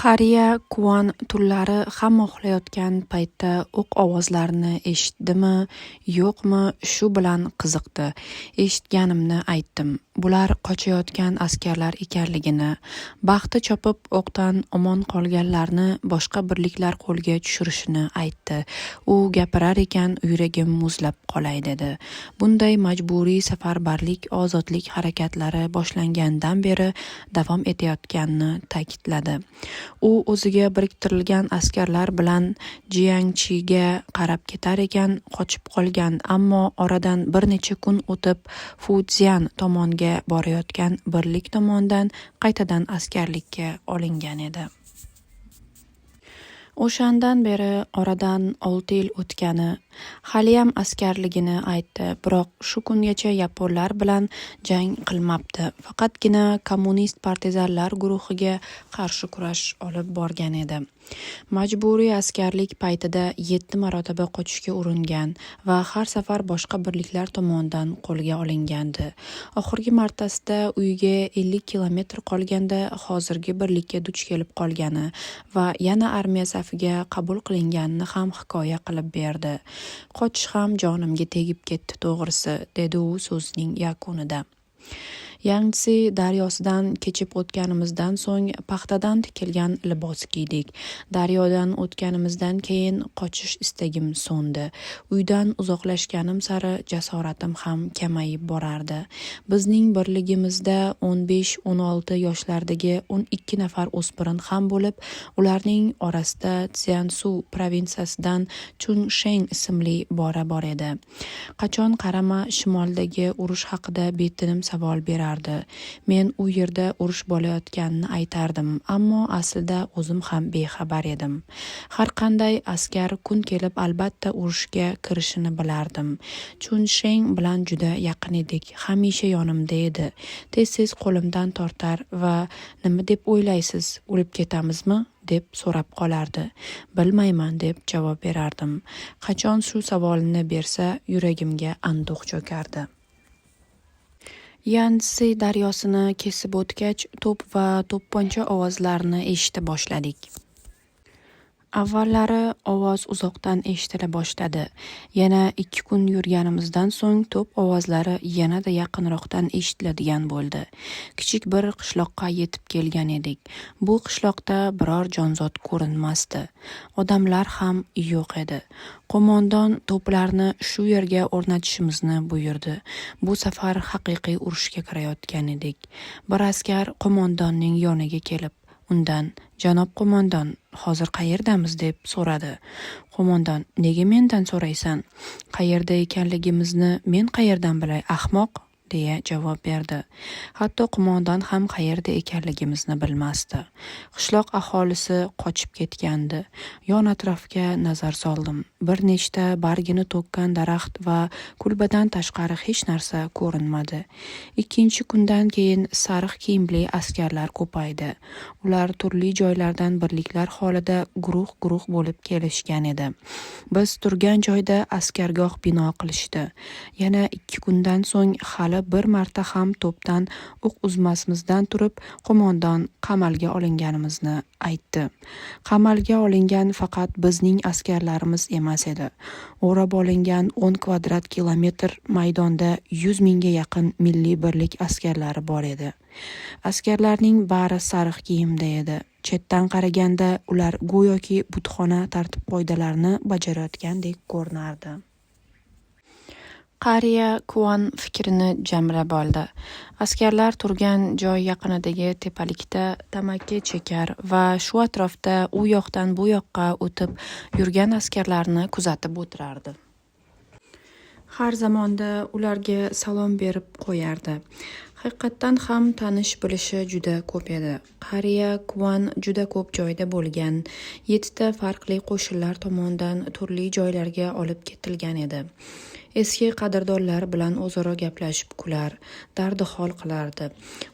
Qariya Kuan tunlari hamma uxlayotgan paytda o'q ovozlarini eshitdimi, yo'qmi, shu bilan qiziqdi. Eshitganimni aytdim. Bular qochayotgan askarlar ekanligini, baxti chopib o'qdan omon qolganlarni boshqa birliklar qo'lga tushirishini aytdi. U gapirar ekan, yuragim muzlab qolay dedi. Bunday majburiy safarbarlik ozodlik harakatlari boshlangandan beri davom etayotganini ta'kidladi. U o'ziga biriktirilgan askarlar bilan Jiangchiga qarab ketar ekan, qochib qolgan, ammo oradan bir necha kun o'tib Fujian tomonga borayotgan birlik tomonidan qaytadan askarlikka olingan edi. O'shandan beri oradan 6 yil o'tgani, haliyam askarligini aytdi, biroq shu kungacha yaponlar bilan jang qilmabdi. Faqatgina kommunist partizanlar guruhiga qarshi kurash olib borgan edi. Majburiy askarlik paytida 7 marotaba qochishga uringan va har safar boshqa birliklar tomonidan qo'lga olingandi. Oxirgi martasida uyiga 50 kilometr qolganda hozirgi birlikka duch kelib qolgani va yana armiya safiga qabul qilinganini ham hikoya qilib berdi. Qochish ham jonimga tegib ketdi to'g'risi, dedi u so'zining yakunida. Yangtze daryosidan kechib o'tganimizdan so'ng paxtadan tikilgan libos kiydik. Daryodan o'tganimizdan keyin qochish istagim so'ndi. Uydan uzoqlashganim sari jasoratim ham kamayib borardi. Bizning birligimizda 15-16 yoshlardagi 12 nafar o'spirin ham bo'lib, ularning orasida Tsiansu provinsiyasidan Chunsheng ismli bor edi. Qachon qarama shimoldagi urush haqida betinim savol berardi. Men u yerda urush bo'layotganini aytardim, ammo aslida o'zim ham bexabar edim. Har qanday askar kun kelib albatta urushga kirishini bilardim. Chunsheng bilan juda yaqin edik, hamisha yonimda edi. Tez-tez qo'limdan tortar va nima deb o'ylaysiz, o'lib ketamizmi? deb so'rab qolardi. Bilmayman deb javob berardim. Qachon shu savolni bersa, yuragimga anduh cho'kardi. Yangtze daryosini kesib o'tgach, to'p va to'pponcha ovozlarini eshita boshladik. Avvallari ovoz uzoqdan eshitila boshladi. Yana 2 kun yurganimizdan so'ng to'p ovozlari yanada yaqinroqdan eshitiladigan bo'ldi. Kichik bir qishloqqa yetib kelgan edik. Bu qishloqda biror jonzot ko'rinmasdi. Odamlar ham yo'q edi. Qo'mondon to'plarni shu yerga o'rnatishimizni buyurdi. Bu safar haqiqiy urushga kirayotgan edik. Bir askar qo'mondonning yoniga kelib, undan "Janob qo'mondon, hozir qayerdamiz?" deb so'radi. Qo'mondon: "Nega mendan so'raysan? Qayerda ekanligimizni men qayerdan bilay, ahmoq?" deya javob berdi. Hatto qo'mondon ham qayerda ekanligimizni bilmasdi. Qishloq aholisi qochib ketgandi. Yon atrofga nazar soldim. Bir nechta bargini to'kkan daraxt va kulbadan tashqari hech narsa ko'rinmadi. 2 kundan keyin sariq kiyimli askarlar ko'paydi. Ular turli joylardan birliklar holida guruh bo'lib kelishgan edi. Biz turgan joyda askargoh bino qilishdi. Yana 2 kundan so'ng hali bir marta ham to'pdan o'q uzmasimizdan turib, qo'mondon qamalga olinganimizni aytdi. Qamalga olingan faqat bizning askarlarimiz emas edi. O'rab olingan 10 kvadrat kilometr maydonda 100 mingga yaqin milliy birlik askarlari bor edi. Askarlarning bari sariq kiyimda edi. Chetdan qaraganda ular go'yoki butxona tartib-qoidalarini bajarayotgandek ko'rinardi. Qariya Kuan fikrini jamlab oldi. Askarlar turgan joy yaqinidagi tepalikda tamaki chekar va shu atrofda u yoqdan bu yoqqa o'tib yurgan askarlarni kuzatib o'tirardi. Har zamonda ularga salom berib qo'yardi. Haqiqatdan ham tanish bilishi juda ko'p edi. Qariya Kuan juda ko'p joyda bo'lgan. 7 ta farqli qo'shinlar tomonidan turli joylarga olib ketilgan edi. Eski qadrdonlar bilan o'zaro gaplashib kular, dardi hol qilardi.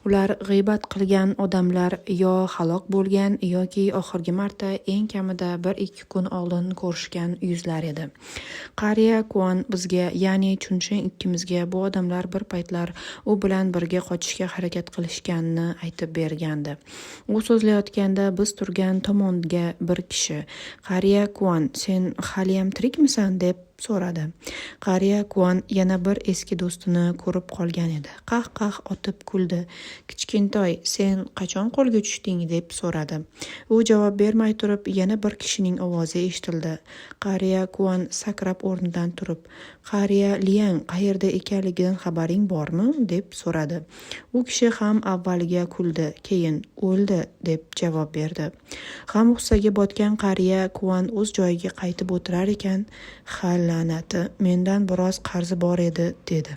Ular g'iybat qilgan odamlar yo halok bo'lgan yoki oxirgi marta eng kamida 1-2 kun oldin ko'rishgan yuzlar edi. Qariya Kuan bizga, ya'ni Chunshen ikkimizga bu odamlar bir paytlar u bilan birga qochishga harakat qilishganini aytib bergandi. U so'zlayotganda biz turgan tomonga bir kishi "Qariya Kuan, sen haliyam tirikmisan?" deb so'radi. Qariya Kuan yana bir eski do'stini ko'rib qolgan edi. Qah-qah otib kuldi. "Kichkintoy, sen qachon qo'lga tushding?" deb so'radi. U javob bermay turib, yana bir kishining ovozi eshitildi. Qariya Kuan sakrab o'rnidan turib, "Qariya Liang qayerda ekanligidan xabaring bormi?" deb so'radi. U kishi ham avvaliga kuldi, keyin "O'ldi" deb javob berdi. G'am-g'ussaga botgan Qariya Kuan o'z joyiga qaytib o'tirar ekan, "Ha la'nati, mendan biroz qarzi bor edi", dedi.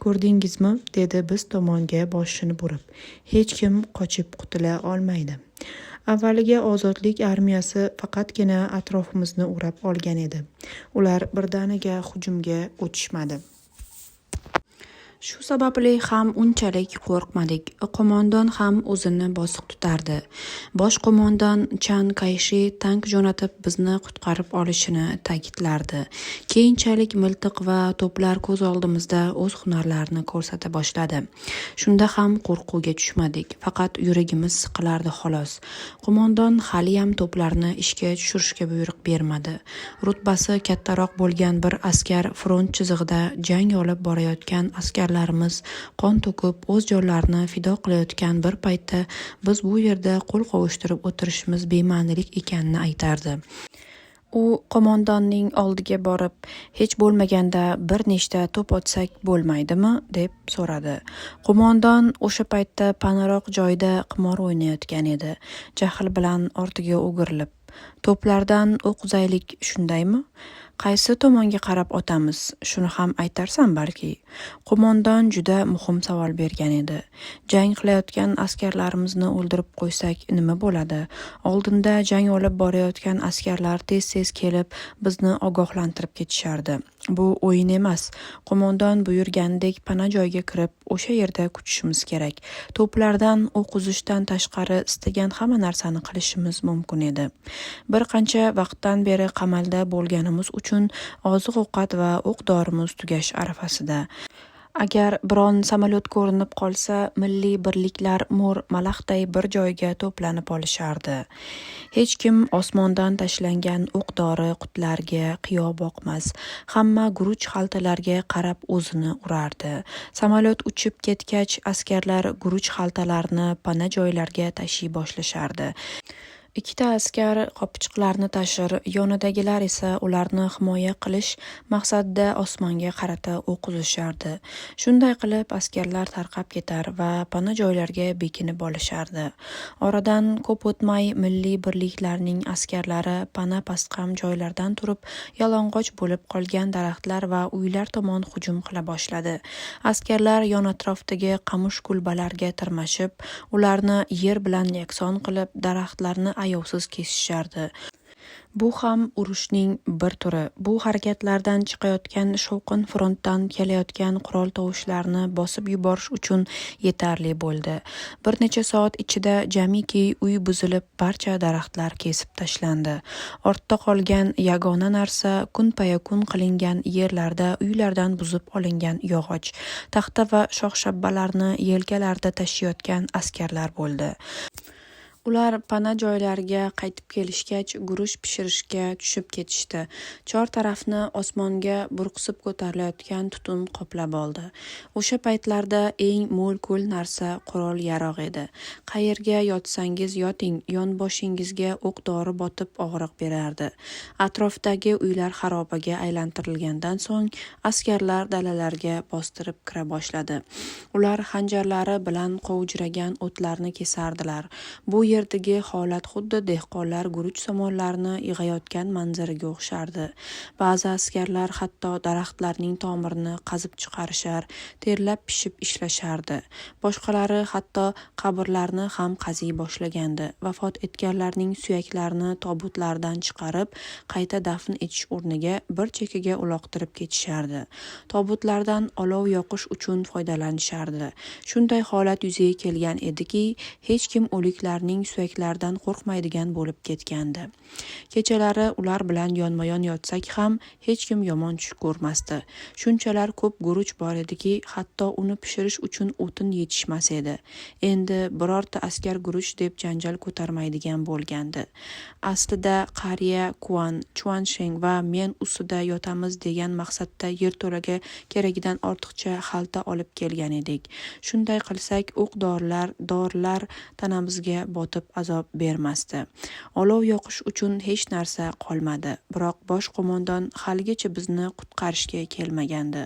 "Ko'rdingizmi?" dedi biz tomonga boshini burib. "Hech kim qochib qutula olmaydi." Avvaliga ozodlik armiyasi faqatgina atrofimizni o'rab olgan edi. Ular birdaniga hujumga o'tishmadi. Shu sababli ham unchalik qo'rqmadik. Qo'mondon ham o'zini bosiq tutardi. Bosh qo'mondon Chan Kayshi tank jo'natib bizni qutqarib olishini ta'kidlardi. Keyinchalik miltiq va to'plar ko'z oldimizda o'z hunarlarini ko'rsata boshladi. Shunda ham qo'rquvga tushmadik. Faqat yuragimiz siqilardi xolos. Qo'mondon haliyam to'plarni ishga tushirishga buyruq bermadi. Rutbasi kattaroq bo'lgan bir askar front chizig'ida jang olib borayotgan askarlarimiz qon to'kib o'z jonlarini fido qilayotgan bir paytda biz bu yerda qo'l qovushtirib o'tirishimiz bema'nilik ekanini aytardi. U qo'mondonning oldiga borib, "Hech bo'lmaganda bir nechta to'p otsak bo'lmaydimi?" deb so'radi. Qo'mondon o'sha paytda panaroq joyda qimor o'ynayotgan edi. Jahl bilan ortiga o'girilib, "To'plardan o'q uzaylik, shundaymi? Qaysi tomonga qarab otamiz? Shuni ham aytarsan balki." Qo'mondon juda muhim savol bergan edi. Jang qilayotgan askarlarimizni o'ldirib qo'ysak nima bo'ladi? Oldinda jang olib borayotgan askarlar tez-tez kelib bizni ogohlantirib ketishardi. Bu o'yin emas. Qo'mondon buyurgandek pana joyga kirib, o'sha yerda kutishimiz kerak. To'plardan o'q uzishdan tashqari istagan hamma narsani qilishimiz mumkin edi. Bir qancha vaqtdan beri qamalda bo'lganimiz uchun oziq-ovqat va o'q-dorimiz tugash arafasida. Agar biron samolyot ko'rinib qolsa, milliy birliklar mo'r malaxday bir joyga to'planib olishardi. Hech kim osmondan tashlangan o'q-dori qutlarga qiyo boqmas. Hamma guruch xaltalarga qarab o'zini urardi. Samolyot uchib ketgach, askarlar guruch xaltalarini pana joylarga tashiy boshlashardi. Ikkita askar qopchiqlarni tashir, yonidagilar esa ularni himoya qilish maqsadida osmonga qarata o'q uzishardi. Shunday qilib askarlar tarqab ketar va pana joylarga bekinib olishardi. Oradan ko'p o'tmay milliy birliklarning askarlari pana pastqam joylardan turib, yalang'och bo'lib qolgan daraxtlar va uylar tomon hujum qila boshladi. Askarlar yon atrofdagi qamush kulbalarga tirmashib, ularni yer bilan yakson qilib, daraxtlarni ayovsiz kesishardi. Bu ham urushning bir turi. Bu harakatlardan chiqayotgan shovqin frontdan kelayotgan qurol tovushlarini bosib yuborish uchun yetarli bo'ldi. Bir necha soat ichida jamiki uy buzilib, barcha daraxtlar kesib tashlandi. Ortda qolgan yagona narsa kun-payakun qilingan yerlarda uylardan buzib olingan yog'och, taxta va shox-shabbalarni yelkalarida tashiyotgan askarlar bo'ldi. Ular pana joylariga qaytib kelishgach, guruch pishirishga tushib ketishdi. Chor tarafni osmonga burqsib ko'tarilayotgan tutun qoplab oldi. O'sha paytlarda eng mo'l-ko'l narsa qurol-yarog' edi. Qayerga yotsangiz yoting, yonboshingizga o'q-dori botib og'riq berardi. Atrofdagi uylar xarobaga aylantirilgandan so'ng, askarlar dalalarga bostirib kira boshladi. Ular xanjarlari bilan qovjiragan o'tlarni kesardilar. Bu yerdagi holat xuddi dehqonlar guruch somonlarini yig'ayotgan manzaraga o'xshardi. Ba'zi askarlar hatto daraxtlarning tomirini qazib chiqarishar, terlab pishib ishlashardi. Boshqalari hatto qabrlarni ham qaziy boshlagandi. Vafot etganlarning suyaklarini tobutlardan chiqarib, qayta dafn etish o'rniga bir chekkaga uloqtirib ketishardi. Tobutlardan olov yoqish uchun foydalanishardi. Shunday holat yuzaga kelgan ediki, hech kim o'liklarning suyaklaridan qo'rqmaydigan bo'lib ketgandi. Kechalari ular bilan yonma-yon yotsak ham hech kim yomon tush ko'rmasdi. Shunchalar ko'p guruch bor ediki, hatto uni pishirish uchun o'tin yetishmas edi. Endi birorta askar guruch deb janjal ko'tarmaydigan bo'lgandi. Aslida qariya Kuan, Chuansheng va men ustida yotamiz degan maqsadda yerto'laga keragidan ortiqcha xalta olib kelgan edik. Shunday qilsak, dorilar tanamizga botib azob bermasdi. Olov yoqish uchun hech narsa qolmadi. Biroq bosh qo'mondon haligacha bizni qutqarishga kelmagandi.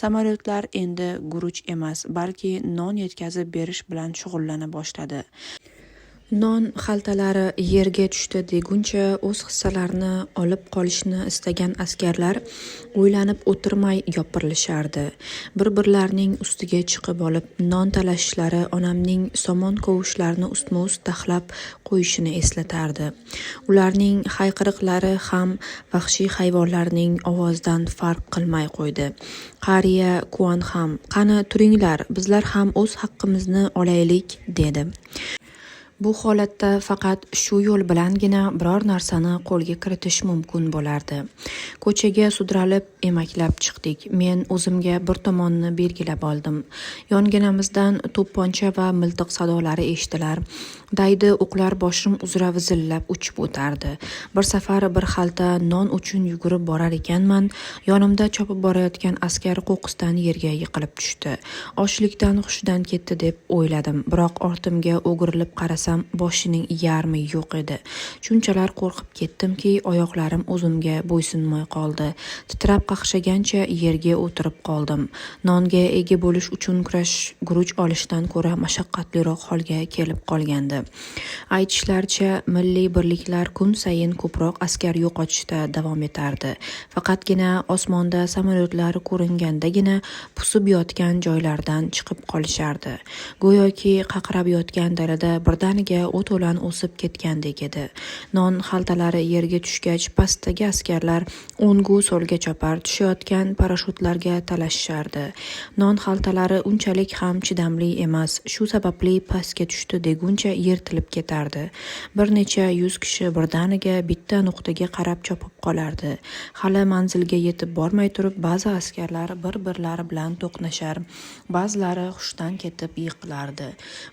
Samolyotlar endi guruch emas, balki non yetkazib berish bilan shug'ullana boshladi. Non xaltalari yerga tushdi deguncha o'z hissalarini olib qolishni istagan askarlar o'ylanib o'tirmay yopirilishardi. Bir-birlarining ustiga chiqib olib, non talashishlari onamning somon kovushlarini ustma-ust taxlab qo'yishini eslatardi. Ularning hayqiriqlari ham vahshiy hayvonlarning ovozidan farq qilmay qo'ydi. Qariya Kuan ham, "Qani turinglar, bizlar ham o'z haqqimizni olaylik", dedi. Bu holatda faqat shu yo'l bilangina biror narsani qo'lga kiritish mumkin bo'lardi. Ko'chaga sudralib emaklab chiqdik. Men o'zimga bir tomonni belgilab oldim. Yonginamizdan to'pponcha va miltiq sadolari eshitilar. Daydi o'qlar boshim uzra vizillab uchib o'tardi. Bir safar bir xalta non uchun yugurib borar ekanman, yonimda chopib borayotgan askar qo'qqisdan yerga yiqilib tushdi. Ochlikdan hushidan ketdi deb o'yladim, biroq ortimga o'girilib qarasam, boshining yarmi yo'q edi. Shunchalar qo'rqib ketdimki, oyoqlarim o'zimga bo'ysunmay qoldi. Titrab qaqshagancha yerga o'tirib qoldim. Nonga ega bo'lish uchun kurash guruch olishdan ko'ra mashaqqatliroq holga kelib qolgandi. Aytishlaricha, milliy birliklar kun sayin ko'proq askar yo'qotishda davom etardi. Faqatgina osmonda samolyotlar ko'ringandagina pusib yotgan joylardan chiqib qolishardi. Go'yoki qaqrab yotgan dalada birdaniga o't-o'lan o'sib ketgandek edi. Non xaltalari yerga tushgach, pastdagi askarlar o'ngu so'lga chopar, tushayotgan parashyutlarga talashishardi. Non xaltalari unchalik ham chidamli emas, shu sababli pastga tushdi deguncha yirtilib ketardi. Bir necha 100 kishi birdaniga bitta nuqtaga qarab chopib qolardi. Hali manzilga yetib bormay turib, ba'zi askarlar bir-birlari bilan to'qnashar, ba'zilari hushdan ketib yiqilardi.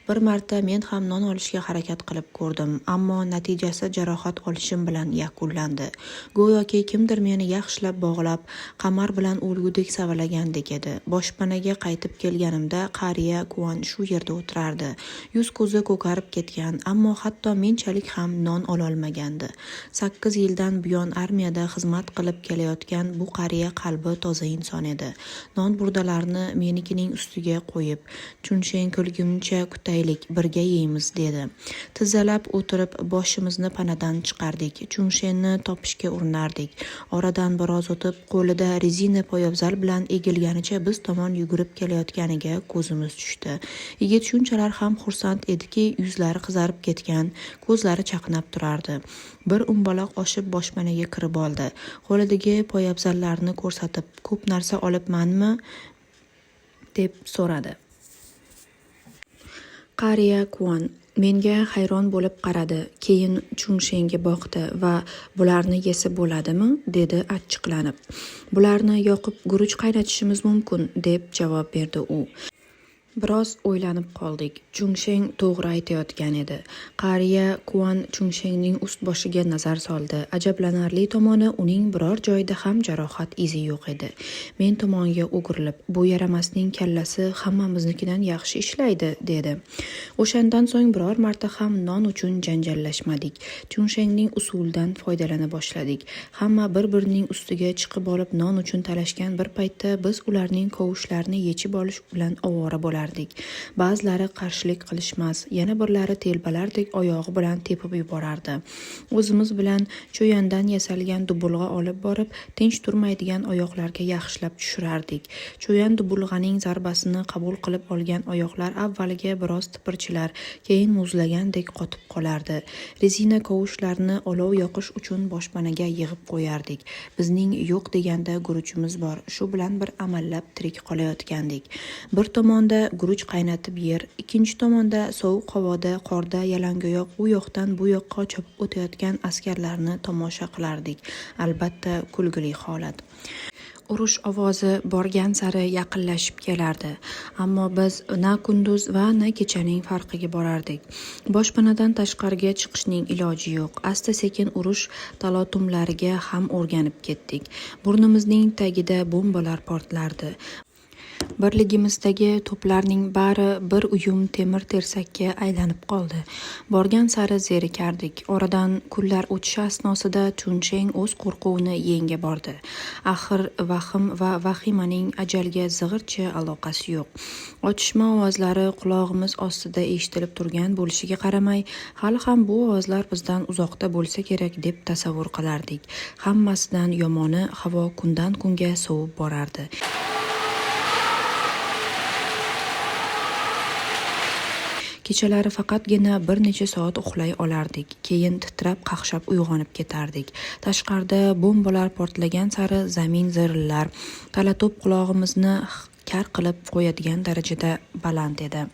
Bir marta men ham non olishga harakat qilib ko'rdim, ammo natijasi jarohat olishim bilan yakunlandi. Go'yoki kimdir meni yaxshilab bog'lab, qamar bilan o'lgudek savalagandek edi. Boshpanaga qaytib kelganimda qariya Kuan shu yerda o'tirardi. Yuz ko'zi ko'karib ketgan, ammo hatto menchalik ham non ololmagandi. 8 yildan buyon armiyada xizmat qilib kelayotgan bu qariya qalbi toza inson edi. Non burdalarini menikining ustiga qo'yib, "Chunsheng kulguncha kutaylik, birga yeymiz", dedi. Tizzalab o'tirib boshimizni panadan chiqardik. Chunshengni topishga urinardik. Oradan biroz o'tib, qo'lida rezina poyabzal bilan egilganicha biz tomon yugurib kelayotganiga ko'zimiz tushdi. Yigit shunchalar ham xursand ediki, yuzlari qizarib ketgan, ko'zlari chaqnab turardi. Bir umbaloq oshib boshpanaga kirib oldi. Qo'lidagi poyabzallarni ko'rsatib, "Ko'p narsa olibmanmi?" deb so'radi. Qariya Kuan menga hayron bo'lib qaradi. Keyin Chunshengga boqdi va "Bularni yesa bo'ladimi?" dedi achchiqlanib. "Bularni yoqib guruch qaynatishimiz mumkin", deb javob berdi u. Biroz o'ylanib qoldik. Chunsheng to'g'ri aytayotgan edi. Qariya Kuan Chunshengning ust-boshiga nazar soldi. Ajablanarli tomoni, uning biror joyida ham jarohat izi yo'q edi. Men tomonga o'girilib, "Bu yaramasning kallasi hammamiznikidan yaxshi ishlaydi", dedi. O'shandan so'ng biror marta ham non uchun janjallashmadik. Chunshengning usulidan foydalana boshladik. Hamma bir-birining ustiga chiqib olib non uchun talashgan bir paytda biz ularning qovushlarini yechib olish bilan ovora bo'lardik. kelardik. Ba'zilari qarshilik qilishmas, yana birlari telbalardek oyog'i bilan tepib yuborardi. O'zimiz bilan cho'yandan yasalgan dubulg'a olib borib, tinch turmaydigan oyoqlarga yaxshilab tushirardik. Cho'yan dubulg'aning zarbasini qabul qilib olgan oyoqlar avvaliga biroz tipirchilar, keyin muzlagandek qotib qolardi. Rezina kovushlarni olov yoqish uchun boshpanaga yig'ib qo'yardik. Bizning yo'q deganda guruchimiz bor, shu bilan bir amallab tirik qolayotgandik. Bir tomonda guruch qaynatib yer, ikkinchi tomonda sovuq havoda qorda yalangoyoq u yoqdan bu yoqqa chopib o'tayotgan askarlarni tomosha qilardik. Albatta kulgili holat. Urush ovozi borgan sari yaqinlashib kelardi, ammo biz na kunduz va na kechaning farqiga borardik. Boshpanadan tashqariga chiqishning iloji yo'q. Asta-sekin urush talotumlariga ham o'rganib ketdik. Burnimizning tagida bombalar portlardi. Birligimizdagi to'plarning bari bir uyum temir tersakka aylanib qoldi. Borgan sari zerikardik. Oradan kunlar o'tishi asnosida Chunsheng o'z qo'rquvini yenga bordi. Axir vahm va vahimaning ajalga zig'ircha aloqasi yo'q. Otishma ovozlari qulog'imiz ostida eshitilib turgan bo'lishiga qaramay, hali ham bu ovozlar bizdan uzoqda bo'lsa kerak deb tasavvur qilardik. Hammasidan yomoni havo kundan kunga sovib borardi. Kechalari faqatgina bir necha soat uxlay olardik. Keyin titrab qaqshab uyg'onib ketardik. Tashqarida bombalar portlagan sari zamin zirillar, talatop qulog'imizni kar qilib qo'yadigan darajada baland edi.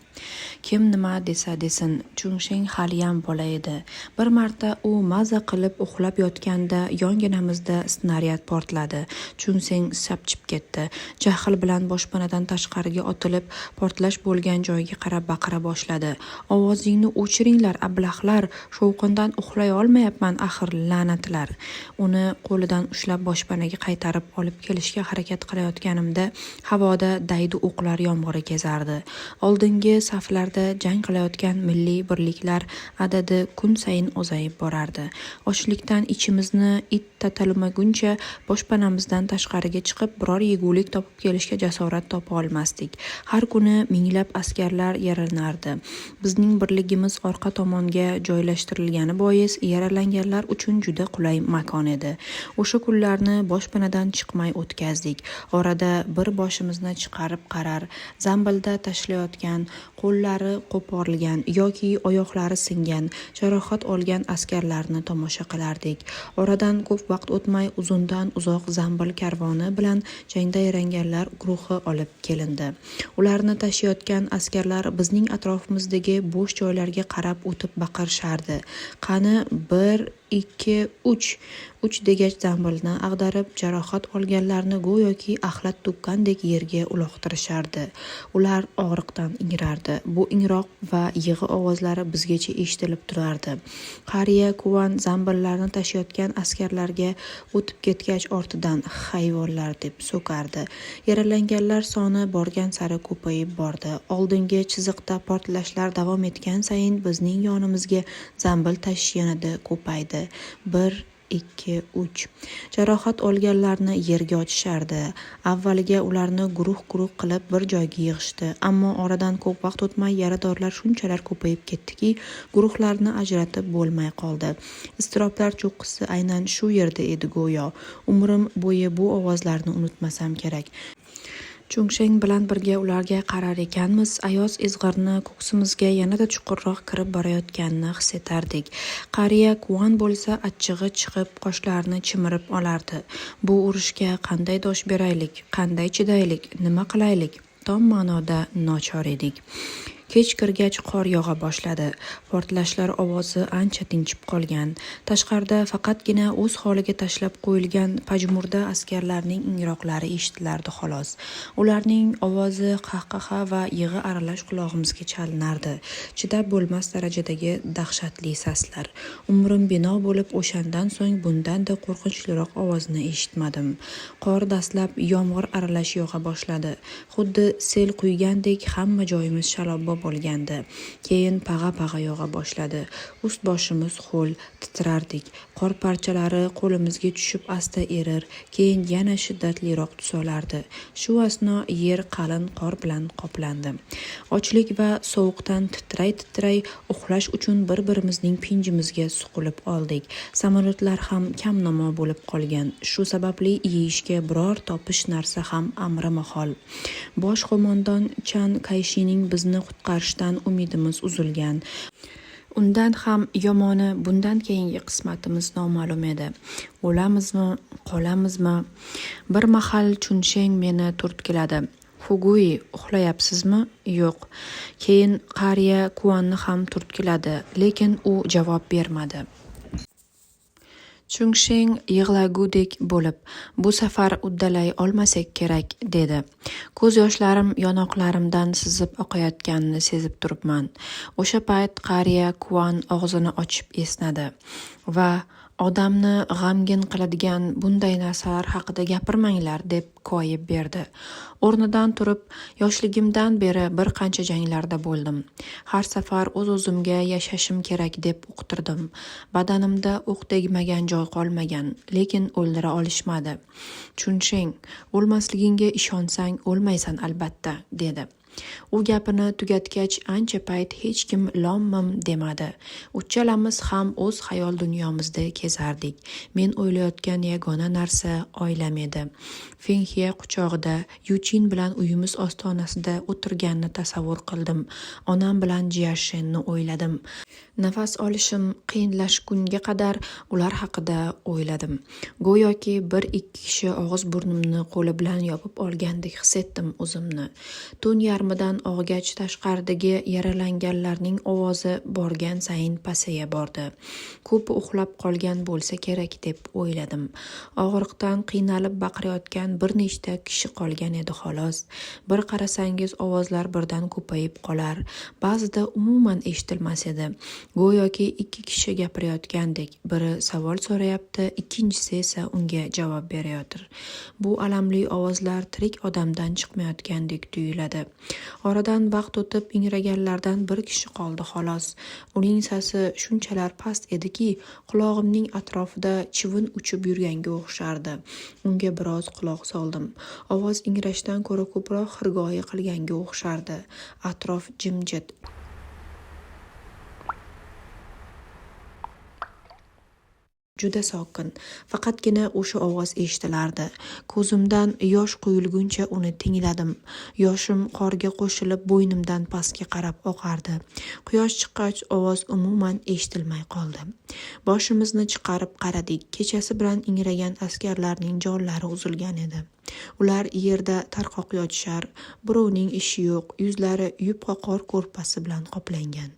Kim nima desa desin, Chunsheng haliyam bola edi. Bir marta u maza qilib uxlab yotganda yonginamizda snaryad portladi. Chunsheng sapchib ketdi. Jahl bilan boshpanadan tashqariga otilib, portlash bo'lgan joyga qarab baqira boshladi. Ovozingni o'chiringlar, ablahlar, shovqindan uxlay olmayapman axir, la'natlar. Uni qo'lidan ushlab boshpanaga qaytarib olib kelishga harakat qilayotganimda havoda daydi o'qlar yomg'iri kezardi. Oldingi saflarda jang qilayotgan milliy birliklar adadi kun sayin ozayib borardi. Ochlikdan ichimizni it tatalmaguncha boshpanamizdan tashqariga chiqib biror yegulik topib kelishga jasorat topa olmasdik. Har kuni minglab askarlar yaralanardi. Bizning birligimiz orqa tomonga joylashtirilgani bois yaralanganlar uchun juda qulay makon edi. O'sha kunlarni boshpanadan chiqmay o'tkazdik. Orada bir boshimizni chiqarib qarar, zambilda tashlayotgan, qo'llari qo'porilgan yoki oyoqlari singan, jarohat olgan askarlarni tomosha qilardik. Oradan ko'p vaqt o'tmay uzundan uzoq zambil karvoni bilan jangda yaralanganlar guruhi olib kelindi. Ularni tashiyotgan askarlar bizning atrofimizdagi bo'sh joylarga qarab o'tib baqirishardi. Qani 1 2 3 degach zambilni ag'darib jarohat olganlarni go'yoki axlat tuqqandek yerga uloqtirishardi. Ular og'riqdan ingrardi. Bu ingroq va yig'i ovozlari bizgacha eshitilib turardi. Qariya kuvan zambillarni tashiyotgan askarlarga o'tib ketgach ortidan hayvonlar deb so'kardi. Yaralanganlar soni borgan sari ko'payib bordi. Oldingi chiziqda portlashlar davom etgan sayin bizning yonimizga zambil tashish yanada ko'paydi. 1 2 3 jarohat olganlarni yerga otishardi. Avvaliga ularni guruh qilib bir joyga yig'ishdi, ammo oradan ko'p vaqt o'tmay yaradorlar shunchalar ko'payib ketdiki, guruhlarni ajratib bo'lmay qoldi. Iztiroblar cho'qqisi aynan shu yerda edi go'yo. Umrim bo'yi bu ovozlarni unutmasam kerak. Chunsheng bilan birga ularga qarar ekanmiz, ayoz izg'irni ko'ksimizga yanada chuqurroq kirib borayotganini his etardik. Qariya Kuan bo'lsa achchig'i chiqib qoshlarini chimirib olardi. Bu urushga qanday dosh beraylik, qanday chidaylik, nima qilaylik? Tom ma'noda nochor edik. Kech kirgach qor yog'a boshladi. Portlashlar ovozi ancha tinchib qolgan. Tashqarida faqatgina o'z holiga tashlab qo'yilgan pajmurda askarlarning ingroqlari eshitilardi xolos. Ularning ovozi qahqaha va yig'i aralash qulog'imizga chalinardi. Chidab bo'lmas darajadagi dahshatli saslar. Umrim bino bo'lib o'shandan so'ng bundanda qo'rqinchliroq ovozni eshitmadim. Qor dastlab yomg'ir aralash yog'a boshladi. Xuddi sel quygandek hamma joyimiz shalabbo bo'lgandi. Keyin pag'a yog'a boshladi. Ust boshimiz ho'l, titrardik. Qor parchalari qo'limizga tushib asta erir, keyin yana shiddatliroq tus olardi. Shu asno yer qalin qor bilan qoplandi. Ochlik va sovuqdan titray uxlash uchun bir-birimizning pinjimizga suqilib oldik. Samolyotlar ham kamnamo bo'lib qolgan. Shu sababli yeyishga biror topish narsa ham amri mahol. Bosh qo'mondon Chan Kayshining bizni qutqarishdan umidimiz uzilgan. Undan ham yomoni bundan keyingi qismatimiz noma'lum edi. O'lamizmi, qolamizmi? Bir mahal Chunsheng meni turtkiladi. Fugui, uxlayapsizmi? Yo'q. Keyin qariya Kuanni ham turtkiladi, lekin u javob bermadi. Chunsheng yig'lagudek bo'lib, bu safar uddalay olmasak kerak, dedi. Ko'z yoshlarim yonoqlarimdan sizib oqayotganini sezib turibman. O'sha payt qariya Kuan og'zini ochib esnadi va odamni g'amgin qiladigan bunday narsalar haqida gapirmanglar deb koyib berdi. O'rnidan turib, yoshligimdan beri bir qancha janglarda bo'ldim. Har safar o'z-o'zimga yashashim kerak deb uqtirdim. Badanimda o'q tegmagan joy qolmagan, lekin o'ldira olishmadi. Chunsheng, o'lmasligingga ishonsang o'lmaysan albatta, dedi. U gapini tugatgach ancha payt hech kim lom-mim demadi. Uchalamiz ham o'z xayol dunyomizda kezardik. Men o'ylayotgan yagona narsa oilam edi. Fengxie quchog'ida Yuchin bilan uyimiz ostonasida o'tirganini tasavvur qildim. Onam bilan Jiashenni o'yladim. Nafas olishim qiyinlashgunga qadar ular haqida o'yladim. Go'yoki bir-ikki kishi og'iz burnimni qo'li bilan yopib olgandek his etdim o'zimni. Tun yarmidan og'gach tashqaridagi yaralanganlarning ovozi borgan sayin pasaya bordi. Ko'pi uxlab qolgan bo'lsa kerak deb o'yladim. Og'riqdan qiynalib baqirayotgan bir nechta kishi qolgan edi xolos. Bir qarasangiz ovozlar birdan ko'payib qolar. Ba'zida umuman eshitilmas edi. Go'yoki ikki kishi gapirayotgandek. Biri savol so'rayapti, ikkinchisi esa unga javob berayotir. Bu alamli ovozlar tirik odamdan chiqmayotgandek tuyuladi. Oradan vaqt o'tib ingraganlardan bir kishi qoldi xolos. Uning sasi shunchalar past ediki, qulog'imning atrofida chivin uchib yurganga o'xshardi. Unga biroz quloq soldim. Ovoz ingrashdan ko'ra ko'proq xirgoyi qilganga o'xshardi. Atrof jimjit. Juda sokin. Faqatgina o'sha ovoz eshitilardi. Ko'zimdan yosh quyilguncha uni tingladim. Yoshim qorga qo'shilib bo'ynimdan pastga qarab oqardi. Quyosh chiqqach ovoz umuman eshitilmay qoldi. Boshimizni chiqarib qaradik. Kechasi bilan ingragan askarlarning jonlari uzilgan edi. Ular yerda tarqoq yotishar, birovning ishi yo'q, yuzlari yupqa qor ko'rpasi bilan qoplangan.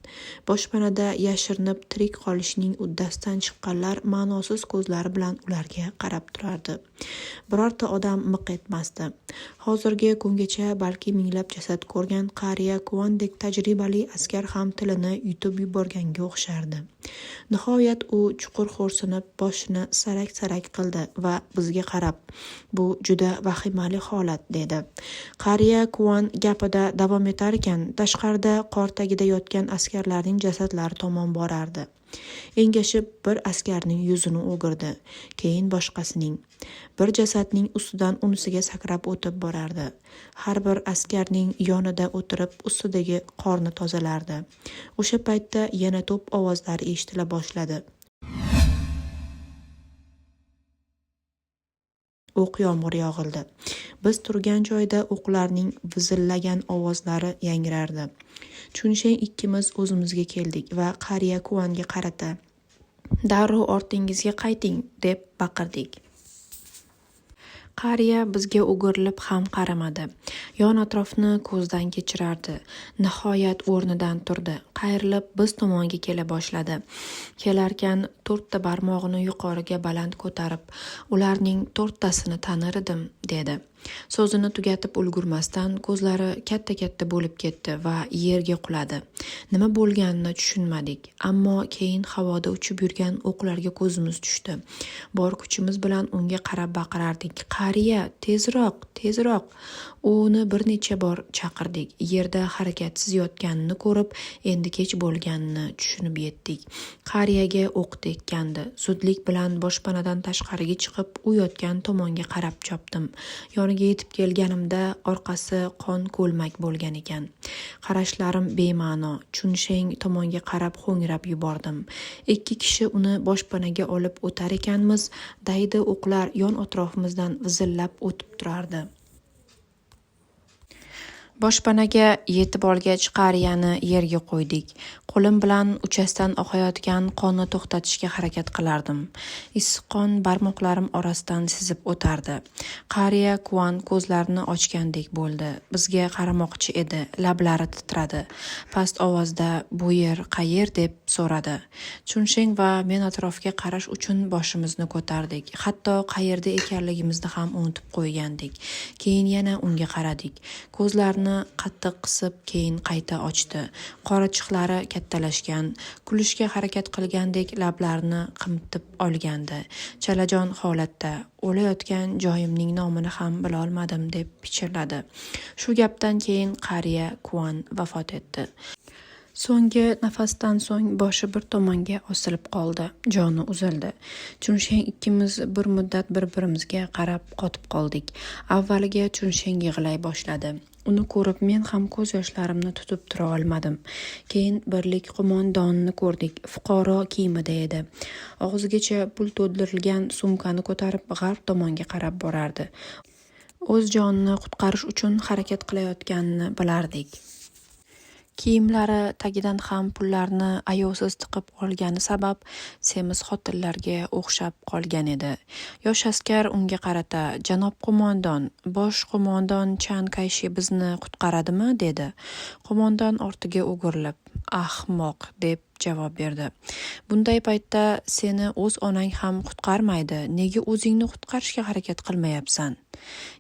Boshpanada yashirinib tirik qolishning uddasidan chiqqanlar ma'nosiz ko'zlari bilan ularga qarab turardi. Birorta odam miq etmasdi. Hozirgi kungacha balki minglab jasad ko'rgan qariya Kuandek tajribali askar ham tilini yutib yuborganga o'xshardi. Nihoyat u chuqur xo'rsinib boshini sarak-sarak qildi va bizga qarab, bu juda vahimali holat, dedi. Qariya Kuan gapida davom etar ekan, tashqarida qor tagida yotgan askarlarning jasadlari tomon borardi. Engashib bir askarning yuzini o'girdi, keyin boshqasining. Bir jasadning ustidan unisiga sakrab o'tib borardi. Har bir askarning yonida o'tirib ustidagi qorni tozalardi. O'sha paytda yana to'p ovozlari eshitila boshladi. O'q yomg'ir yog'ildi. Biz turgan joyda o'qlarning vizillagan ovozlari yangrardi. Chunsheng ikkimiz o'zimizga keldik va qariya Kuanga qarata "Darrov ortingizga qayting" deb baqirdik. Qariya bizga o'girilib ham qaramadi. Yon atrofni ko'zdan kechirardi. Nihoyat o'rnidan turdi. Qayrilib biz tomonga kela boshladi. Kelarkan 4 ta barmog'ini yuqoriga baland ko'tarib, "Ularning 4tasini tanir edim", dedi. So'zini tugatib ulgurmasdan ko'zlari katta bo'lib ketdi va yerga quladi. Nima bo'lganini tushunmadik, ammo keyin havoda uchib yurgan o'qlarga ko'zimiz tushdi. Bor kuchimiz bilan unga qarab baqirardik: "Qariya, tezroq, tezroq!" Uni bir necha bor chaqirdik. Yerda harakatsiz yotganini ko'rib, endi kech bo'lganini tushunib yetdik. Qariyaga o'q tekkandi. Zudlik bilan boshpanadan tashqariga chiqib, u yotgan tomonga qarab chopdim. Yoniga yetib kelganimda orqasi qon ko'lmak bo'lgan ekan. Qarashlarim bema'no. Chunsheng tomonga qarab ho'ngrab yubordim. 2 kishi uni boshpanaga olib o'tar ekanmiz, daydi o'qlar yon atrofimizdan vizillab o'tib turardi. Boshpanaga yetib olgach qariyani yerga qo'ydik. Qo'lim bilan uchasdan oqayotgan qonni to'xtatishga harakat qilardim. Issiq qon barmoqlarim orasidan sizib o'tardi. Qariya Kuan ko'zlarini ochgandek bo'ldi. Bizga qaramoqchi edi, lablari titradi. Past ovozda "Bu yer qayer?" deb so'radi. Chunsheng va men atrofga qarash uchun boshimizni ko'tardik. Hatto qayerda ekanligimizni ham unutib qo'ygandik. Keyin yana unga qaradik. Ko'zlarini qattiq qisib, keyin qayta ochdi. Qora chiqlari kattalashgan, kulishga harakat qilgandek lablarini qimitib olgandi. Chalajon holatda, o'layotgan joyimning nomini ham bilolmadim deb pichirladi. Shu gapdan keyin qariya Kuan vafot etdi. So'nggi nafasdan so'ng boshi bir tomonga osilib qoldi, joni uzildi. Chunsheng ikkimiz bir muddat bir-birimizga qarab qotib qoldik. Avvaliga Chunsheng yig'lay boshladi. Uni ko'rib men ham ko'z yoshlarimni tutib tura olmadim. Keyin birlik qo'mondonni ko'rdik. Fuqaro kiyimida edi. Og'zigacha pul to'ldirilgan sumkani ko'tarib g'arb tomonga qarab borardi. O'z jonini qutqarish uchun harakat qilayotganini bilardik. Kiyimlari tagidan ham pullarni ayovsiz tiqib olgani sabab semiz xotinlarga o'xshab qolgan edi. Yosh askar unga qarata: "Janob qo'mondon, bosh qo'mondon Chan Kayshi bizni qutqaradimi?" dedi. Qo'mondon ortiga o'girilib: "Ahmoq", deb javob berdi. "Bunday paytda seni o'z onang ham qutqarmaydi. Nega o'zingni qutqarishga harakat qilmayapsan?"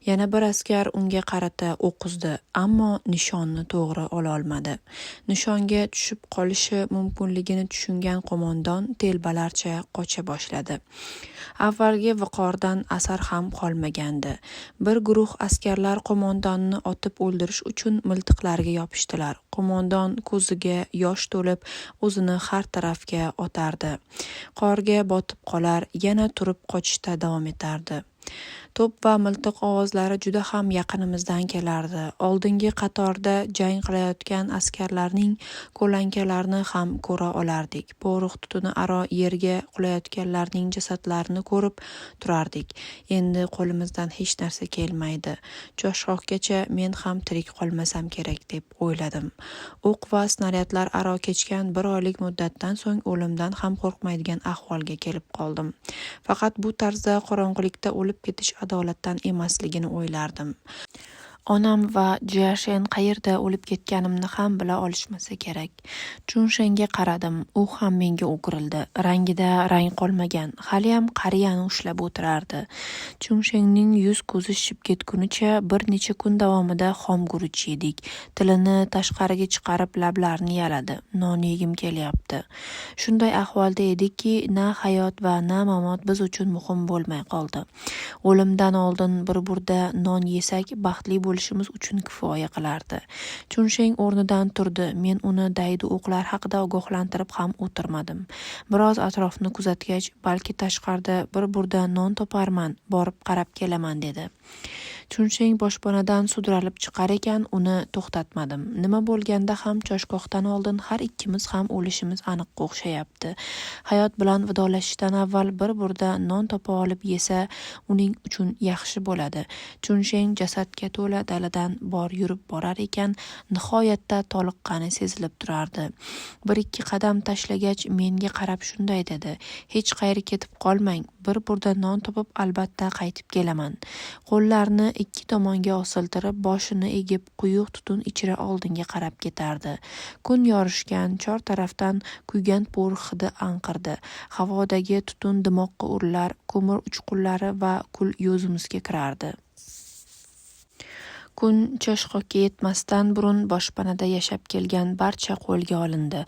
Yana bir askar unga qarata o'q uzdi, ammo nishonni to'g'ri ola olmadi. Nishonga tushib qolishi mumkinligini tushungan qo'mondon telbalarcha qocha boshladi. Avvalgi viqordan asar ham qolmagandi. Bir guruh askarlar qo'mondonni otib o'ldirish uchun miltiqlarga yopishdilar. Qo'mondon ko'ziga yosh to'lib, o'zini har tarafga otardi. Qorga botib qolar, yana turib qochishda davom etardi. To'p va miltiq ovozlari juda ham yaqinimizdan kelardi. Oldingi qatorda jang qilayotgan askarlarning qo'lankalarini ham ko'ra olardik. Porox tutuni aro yerga qulayotganlarning jasadlarini ko'rib turardik. Endi qo'limizdan hech narsa kelmaydi. Choshgohgacha men ham tirik qolmasam kerak deb o'yladim. O'q va snaryadlar aro kechgan bir oylik muddatdan so'ng o'limdan ham qo'rqmaydigan ahvolga kelib qoldim. Faqat bu tarzda qorong'ulikda o'lib ketish adolatdan emasligini o'ylardim. Onam va Jiashen qayerda o'lib ketganimni ham bila olishmasa kerak. Chunshengga qaradim, u ham menga o'girildi. Rangida rang qolmagan, haliyam qariyani ushlab o'tirardi. Chunshengning yuz-ko'zi shishib ketgunicha bir necha kun davomida xom guruch yedik. Tilini tashqariga chiqarib lablarini yaladi. Non yegim kelyapti. Shunday ahvolda edikki, na hayot va na mamot biz uchun muhim bo'lmay qoldi. O'limdan oldin bir burda non yesak baxtli bo'lishimiz uchun kifoya qilardi. Chunsheng o'rnidan turdi. Men uni daydi o'qlar haqida ogohlantirib ham o'tirmadim. Biroz atrofni kuzatgach, balki tashqarida bir burda non toparman, borib qarab kelaman dedi. Chunsheng boshpanadan sudralib chiqar ekan, uni to'xtatmadim. Nima bo'lganda ham choshgohdan oldin har ikkimiz ham o'lishimiz aniqqa o'xshayapti. Hayot bilan vidolashishdan avval bir burda non topa olib yesa, uning uchun yaxshi bo'ladi. Chunsheng jasadga to'la daladan bor yurib borar ekan, nihoyatda toliqqani sezilib turardi. Bir ikki qadam tashlagach menga qarab shunday dedi: "Hech qayerga ketib qolmang. Bir burda non topib albatta qaytib kelaman." Qo'llarini ikki tomonga osiltirib, boshini egib, quyuq tutun ichra oldinga qarab ketardi. Kun yorishgan, chor tarafdan kuygan porox hidi anqirdi. Havodagi tutun dimoqqa urilar, ko'mir uchqunlari va kul yuzimizga kirardi. Kun cho'chqoga yetmasdan burun boshpanada yashab kelgan barcha qo'lga olindi.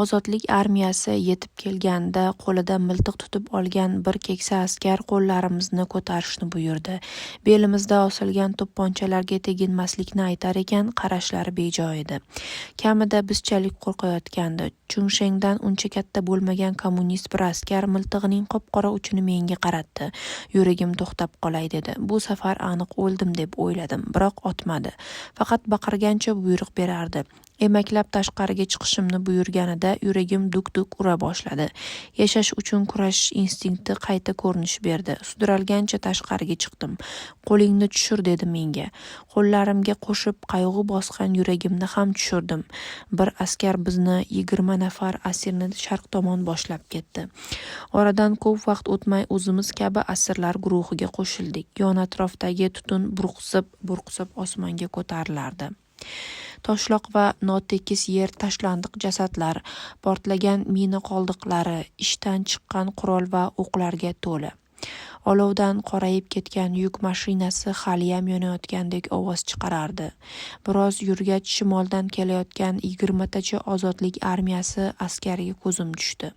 Ozodlik armiyasi yetib kelganda qo'lida miltiq tutib olgan bir keksa askar qo'llarimizni ko'tarishni buyurdi. Belimizda osilgan to'pponchalarga teginmaslikni aytar ekan, qarashlari bejo edi. Kamida bizchalik qo'rqayotgandi. Chungshengdan uncha katta bo'lmagan kommunist bir askar miltig'ining qop-qora uchini menga qaratdi. Yuragim to'xtab qolay dedi. Bu safar aniq o'ldim deb o'yladim, biroq otmadi. Faqat baqirgancha buyruq berardi. Emaklab tashqariga chiqishimni buyurganida yuragim duk-duk ura boshladi. Yashash uchun kurashish instinkti qayta ko'rinish berdi. Sudralgancha tashqariga chiqdim. Qo'lingni tushir dedi menga. Qo'llarimga qo'shib qayg'u bosgan yuragimni ham tushirdim. Bir askar bizni 20 nafar asirni sharq tomon boshlab ketdi. Oradan ko'p vaqt o'tmay o'zimiz kabi asirlar guruhiga qo'shildik. Yon atrofdagi tutun burqsib osmonga ko'tarilardi. Toshloq va notekis yer, tashlandiq jasadlar, portlagan mina qoldiqlari, ishdan chiqqan qurol va o'qlarga to'la. Olovdan qorayib ketgan yuk mashinasi haliyam yonayotgandek ovoz chiqarardi. Biroz yurgach shimoldan kelayotgan 20tacha ozodlik armiyasi askariga ko'zim tushdi.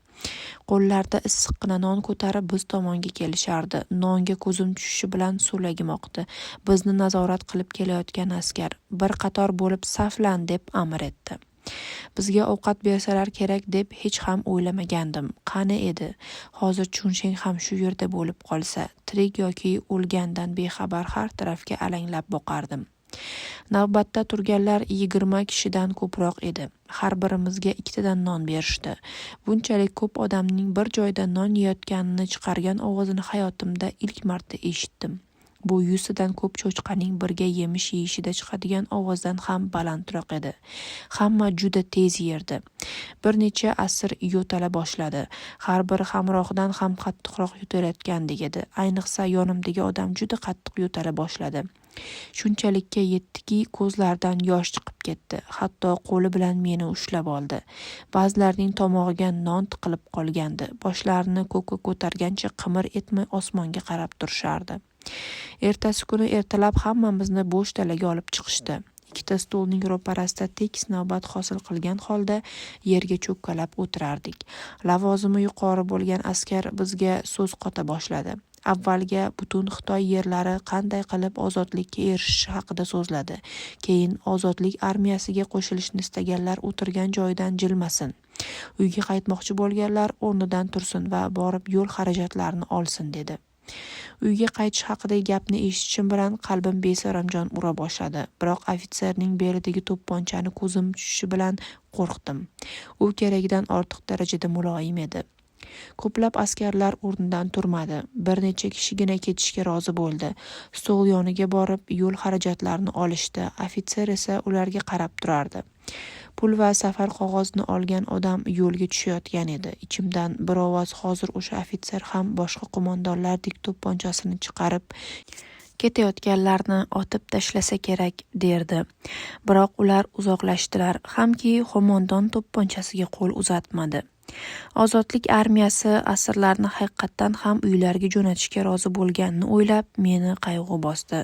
Qo'llarida issiqqina non ko'tarib biz tomonga kelishardi. Nonga ko'zim tushishi bilan so'lagim oqdi. Bizni nazorat qilib kelayotgan askar bir qator bo'lib saflan deb amr etdi. Bizga ovqat bersalar kerak deb hech ham o'ylamagandim. Qani edi? Hozir Chunsheng ham shu yerda bo'lib qolsa, tirik yoki o'lgandan bexabar har tarafga alanglab boqardim. Navbatda turganlar 20 kishidan ko'proq edi. Har birimizga 2 tadan non berishdi. Bunchalik ko'p odamning bir joyda non yeyotganini chiqargan ovozini hayotimda ilk marta eshitdim. Bu 100 tadan ko'p cho'chqaning birga yemish yeyishida chiqadigan ovozdan ham balandroq edi. Hamma juda tez yerdi. Bir necha asir yo'tala boshladi. Har bir hamrohidan ham qattiqroq yo'talayotgandek edi. Ayniqsa yonimdagi odam juda qattiq yo'tala boshladi. Shunchalikka yetdiki, ko'zlaridan yosh chiqib ketdi. Hatto qo'li bilan meni ushlab oldi. Ba'zilarning tomog'iga non tiqilib qolgandi. Boshlarini ko'kka ko'targancha qimir etmay osmonga qarab turishardi. Ertasi kuni ertalab hammamizni bo'sh dalaga olib chiqishdi. 2 stolning ro'parasida tekis navbat hosil qilgan holda yerga cho'kkalab o'tirardik. Lavozimi yuqori bo'lgan askar bizga so'z qota boshladi. Avvalga butun Xitoy yerlari qanday qilib ozodlikka erishishi haqida so'zladi. Keyin ozodlik armiyasiga qo'shilishni istaganlar o'tirgan joyidan jilmasin. Uyga qaytmoqchi bo'lganlar o'rnidan tursin va borib yo'l xarajatlarini olsin dedi. Uyga qaytish haqidagi gapni eshitishim bilan qalbim besaramjon ura boshladi. Biroq ofitserning belidagi to'pponchani ko'zim tushishi bilan qo'rqdim. U keragidan ortiq darajada muloyim edi. Ko'plab askarlar o'rnidan turmadi. Bir necha kishigina ketishga rozi bo'ldi. Stol yoniga borib yo'l xarajatlarini olishdi. Ofitser esa ularga qarab turardi. Pul va safar qog'ozini olgan odam yo'lga tushayotgan edi. Ichimdan bir ovoz hozir o'sha ofitser ham boshqa qo'mondonlardek to'pponchasini chiqarib ketayotganlarni otib tashlasa kerak derdi. Biroq ular uzoqlashdilar. Hamki qo'mondon to'pponchasiga qo'l uzatmadi. Ozodlik armiyasi asirlarni haqiqatdan ham uylariga jo'natishga rozi bo'lganini o'ylab meni qayg'u bosdi.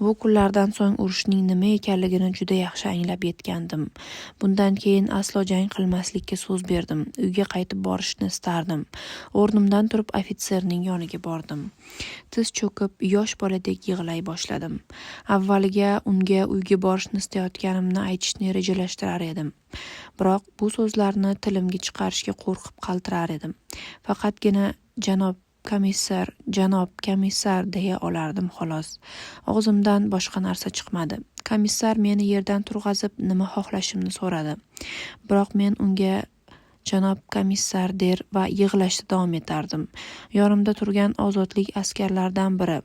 Bu kunlardan so'ng urushning nima ekanligini juda yaxshi anglab yetgandim. Bundan keyin aslo jang qilmaslikka so'z berdim. Uyga qaytib borishni istardim. O'rnimdan turib ofitserning yoniga bordim. Tiz cho'kib yosh boladek yig'lay boshladim. Avvaliga unga uyga borishni istayotganimni aytishni rejalashtirar edim. Biroq bu so'zlarni tilimga chiqarishga qo'rqib qaltirar edim. Faqatgina janob komissar deya olardim xolos. Og'zimdan boshqa narsa chiqmadi. Komissar meni yerdan turg'azib nima xohlashimni so'radi. Biroq men unga janob komissar der va yig'lashda davom etardim. Yonimda turgan ozodlik askarlaridan biri,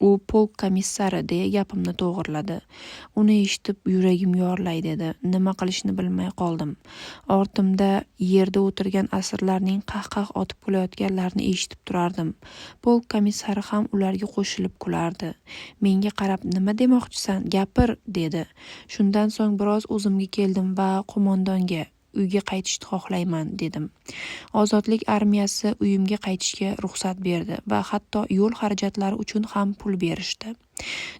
u polk komissari deya gapimni to'g'irladi. Uni eshitib yuragim yorilay dedi. Nima qilishni bilmay qoldim. Ortimda yerda o'tirgan asirlarning qah-qah otib kulayotganlarini eshitib turardim. Polk komissari ham ularga qo'shilib kulardi. Menga qarab nima demoqchisan? Gapir dedi. Shundan so'ng biroz o'zimga keldim va qo'mondonga uyga qaytishni xohlayman dedim. Ozodlik armiyasi uyimga qaytishga ruxsat berdi va hatto yo'l xarajatlari uchun ham pul berishdi.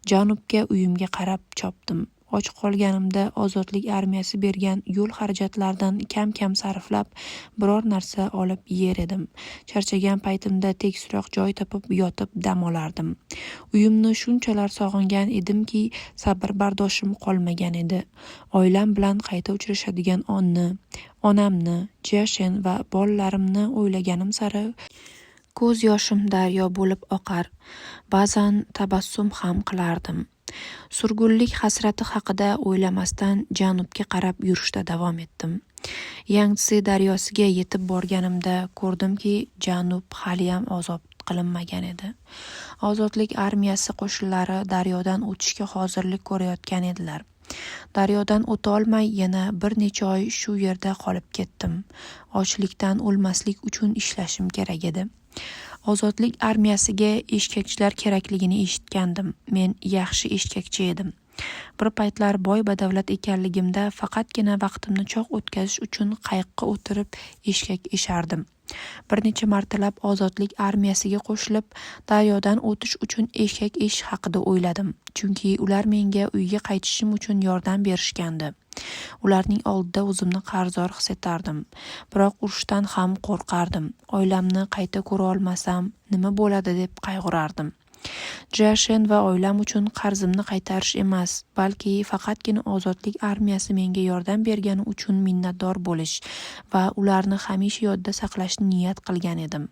Janubga uyimga qarab chopdim. Och qolganimda ozodlik armiyasi bergan yo'l xarajatlaridan kam sarflab biror narsa olib yer edim. Charchagan paytimda tekisroq joy topib yotib dam olardim. Uyimni shunchalar sog'ingan edimki, sabr bardoshim qolmagan edi. Oilam bilan qayta uchrashadigan onni, onamni, Jashen va bolalarimni o'ylaganim sari ko'z yoshim daryo bo'lib oqar. Ba'zan tabassum ham qilardim. Surgunlik hasrati haqida o'ylamasdan janubga qarab yurishda davom etdim. Yangtze daryosiga yetib borganimda ko'rdimki, janub haliyam ozod qilinmagan edi. Ozodlik armiyasi qo'shinlari daryodan o'tishga hozirlik ko'rayotgan edilar. Daryodan o'ta olmay yana bir necha oy shu yerda qolib ketdim. Ochlikdan o'lmaslik uchun ishlashim kerak edi. Ozodlik armiyasiga eshkakchilar kerakligini eshitgandim. Men yaxshi eshkakchi edim. Bir paytlar boy badavlat ekanligimda faqatgina vaqtimni choq o'tkazish uchun qayiqqa o'tirib eshkak eshardim. Bir necha martalab ozodlik armiyasiga qo'shilib, daryodan o'tish uchun eshkak eshish haqida o'yladim. Chunki ular menga uyga qaytishim uchun yordam berishgandi. Ularning oldida o'zimni qarzdor his etardim. Biroq urushdan ham qo'rqardim. Oilamni qayta ko'ra olmasam, nima bo'ladi deb qayg'urardim. Jashen va oilam uchun qarzimni qaytarish emas, balki faqatgina ozodlik armiyasi menga yordam bergani uchun minnatdor bo'lish va ularni hamisha yodda saqlashni niyat qilgan edim.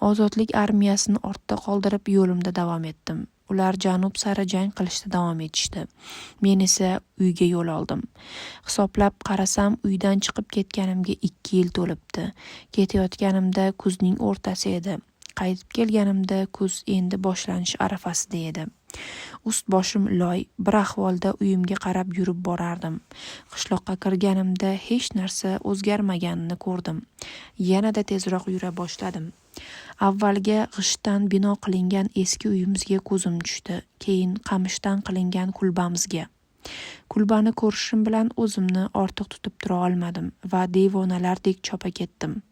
Ozodlik armiyasini ortda qoldirib yo'limda davom etdim. Ular janub sari jang qilishda davom etishdi. Men esa uyga yo'l oldim. Hisoblab qarasam, uydan chiqib ketganimga 2 yil to'libdi. Ketayotganimda kuzning o'rtasi edi. Qaytib kelganimda kuz endi boshlanish arafasida edi. Ust boshim loy, bir ahvolda uyimga qarab yurib borardim. Qishloqqa kirganimda hech narsa o'zgarmaganini ko'rdim. Yanada tezroq yura boshladim. Avvalga g'ishtdan bino qilingan eski uyimizga ko'zim tushdi. Keyin qamishdan qilingan kulbamizga. Kulbani ko'rishim bilan o'zimni ortiq tutib tura olmadim va devonalardek chopa ketdim.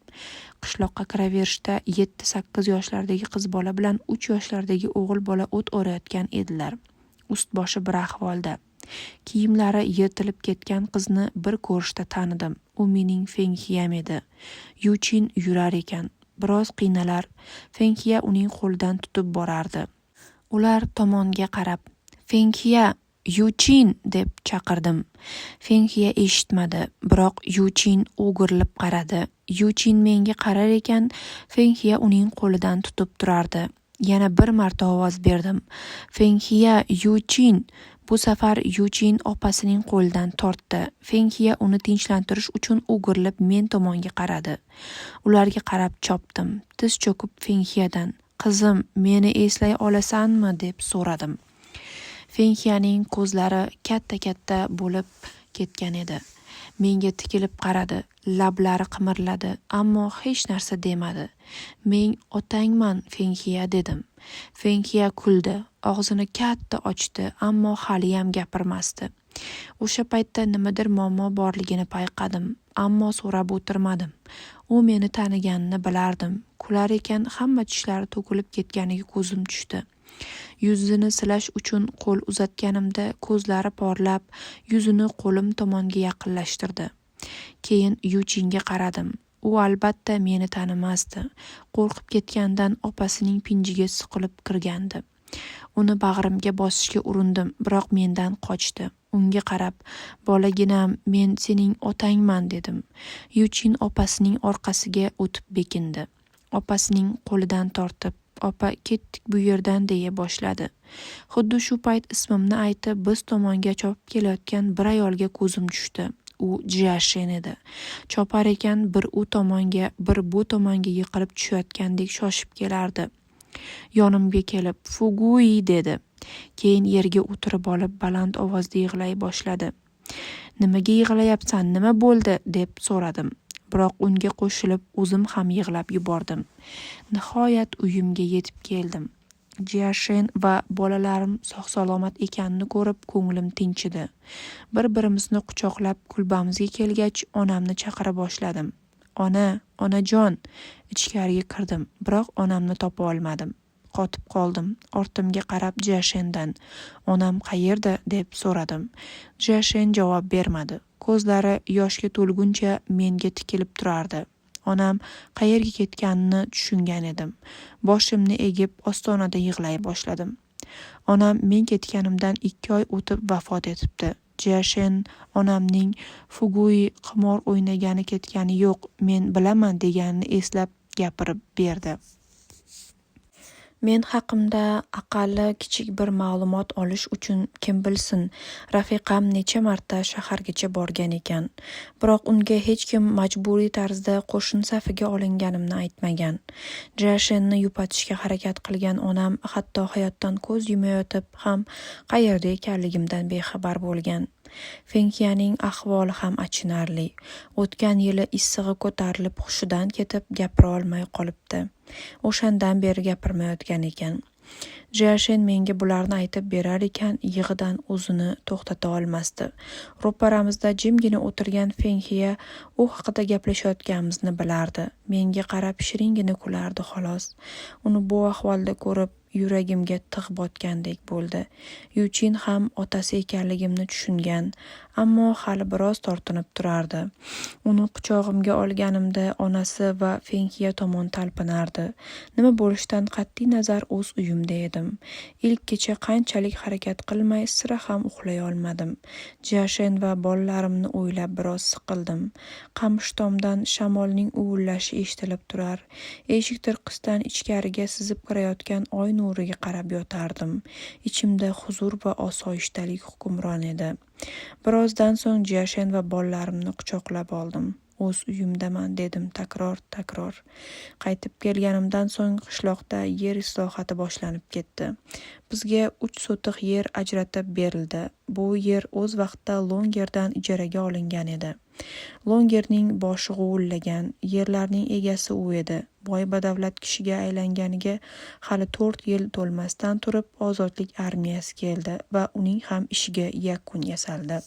Qishloqqa kiraverishda 7-8 yoshlardagi qiz bola bilan 3 yoshlardagi o'g'il bola o't o'rayotgan edilar. Ust boshi bir ahvolda. Kiyimlari yirtilib ketgan qizni bir ko'rishda tanidim. U mening Fengxiyam edi. Yuchin yurar ekan. Biroz qiynalar. Fengxiya uning qo'lidan tutib borardi. Ular tomonga qarab, "Fengxiya, Yuchin" deb chaqirdim. Fengxiya eshitmadi, biroq Yuchin o'girilib qaradi. Yuchin menga qarar ekan, Fengxiya uning qo'lidan tutib turardi. Yana bir marta ovoz berdim. "Fengxiya, Yuchin." Bu safar Yuchin opasining qo'lidan tortdi. Fengxiya uni tinchlantirish uchun o'girilib men tomonga qaradi. Ularga qarab chopdim. Tiz cho'kib Fengxiyadan, "Qizim, meni eslay olasanmi?" deb so'radim. Fengxiyaning ko'zlari katta bo'lib ketgan edi. Menga tikilib qaradi, lablari qimirladi, ammo hech narsa demadi. "Men otangman, Fengxiya" dedim. Fengxiya kuldi, og'zini katta ochdi, ammo haliyam gapirmasdi. O'sha paytda nimadir muammo borligini payqadim, ammo so'rab o'tirmadim. U meni taniganini bilardim. Kular ekan, hamma tishlari to'kilib ketganiga ko'zim tushdi. Yuzini silash uchun qo'l uzatganimda ko'zlari porlab, yuzini qo'lim tomonga yaqinlashtirdi. Keyin Yuchinga qaradim. U albatta meni tanimasdi. Qo'rqib ketgandan opasining pinjiga siqilib kirgandi. Uni bag'rimga bosishga urindim, biroq mendan qochdi. Unga qarab, "Bolaginam, men sening otangman" dedim. Yuchin opasining orqasiga o'tib bekindi. Opasining qo'lidan tortib, "Opa, ketdik bu yerdan" deya boshladi. Xuddi shu payt ismimni aytib biz tomonga chopib kelayotgan bir ayolga ko'zim tushdi. U Jashen edi. Chopar ekan, bir u tomonga, bir bu tomonga yiqilib tushayotgandek shoshib kelardi. Yonimga kelib, "Fugui" dedi. Keyin yerga o'tirib olib baland ovozda yig'lay boshladi. "Nimaga yig'layapsan? Nima bo'ldi?" deb so'radim. Biroq unga qo'shilib o'zim ham yig'lab yubordim. Nihoyat uyimga yetib keldim. Jiyashin va bolalarim sog'-salomat ekanini ko'rib ko'nglim tinchidi. Bir-birimizni quchoqlab kulbamizga kelgach, onamni chaqira boshladim. Onajon, ichkariga kirdim, biroq onamni topa olmadim. Qotib qoldim. Ortimga qarab Jiyashindan, onam qayerda deb so'radim. Jiyashin javob bermadi. Ko'zlari yoshga to'lguncha menga tikilib turardi. Onam qayerga ketganini tushungan edim. Boshimni egib ostonada yig'lay boshladim. Onam men ketganimdan 2 oy o'tib vafot etibdi. Jiyashin onamning Fugui qimor o'ynagani ketgani yo'q, men bilaman deganini eslab gapirib berdi. Men haqimda aqalli kichik bir ma'lumot olish uchun kim bilsin, rafiqam necha marta shahargacha borgan ekan. Biroq unga hech kim majburiy tarzda qo'shin safiga olinganimni aytmagan. Jiyashinni yupatishga harakat qilgan onam hatto hayotdan ko'z yumayotib ham qayerda ekanligimdan bexabar bo'lgan. Fengxiyaning ahvoli ham achinarli. O'tgan yili issig'i ko'tarilib hushidan ketib gapira olmay qolibdi. O'shandan beri gapirmayotgan ekan. Jiyashin menga bularni aytib berar ekan, yig'idan o'zini to'xtata olmasdi. Ro'paramizda jimgina o'tirgan Fengxiya u haqida gaplashayotganimizni bilardi. Menga qarab shiringina kulardi xolos. Uni bu ahvolda ko'rib yuragimga tig' botgandek bo'ldi. Yuchin ham otasi ekanligimni tushungan, ammo hali biroz tortinib turardi. Uni quchog'imga olganimda onasi va Fengxiya tomon talpinardi. Nima bo'lishidan qat'iy nazar o'z uyimda edim. Ilk kecha qanchalik harakat qilmay sira ham uxlay olmadim. Jiyashin va bolalarimni o'ylab biroz siqildim. Qamish tomdan shamolning uvillashi eshitilib turar. Eshik tirqisidan ichkariga sizib kirayotgan oy nuriga qarab yotardim. Ichimda huzur va osoyishtalik hukmron edi. Birozdan so'ng Jiyashin va bolalarimni quchoqlab oldim. O'z uyimdaman dedim takror. Qaytib kelganimdan so'ng qishloqda yer islohati boshlanib ketdi. Bizga 3 sotiq yer ajratib berildi. Bu yer o'z vaqtida Longerdan ijaraga olingan edi. Longerning boshi g'uvillagan, yerlarning egasi u edi. Boy badavlat kishiga aylanganiga hali 4 yil to'lmasdan turib ozodlik armiyasi keldi va uning ham ishiga yakun yasaldi.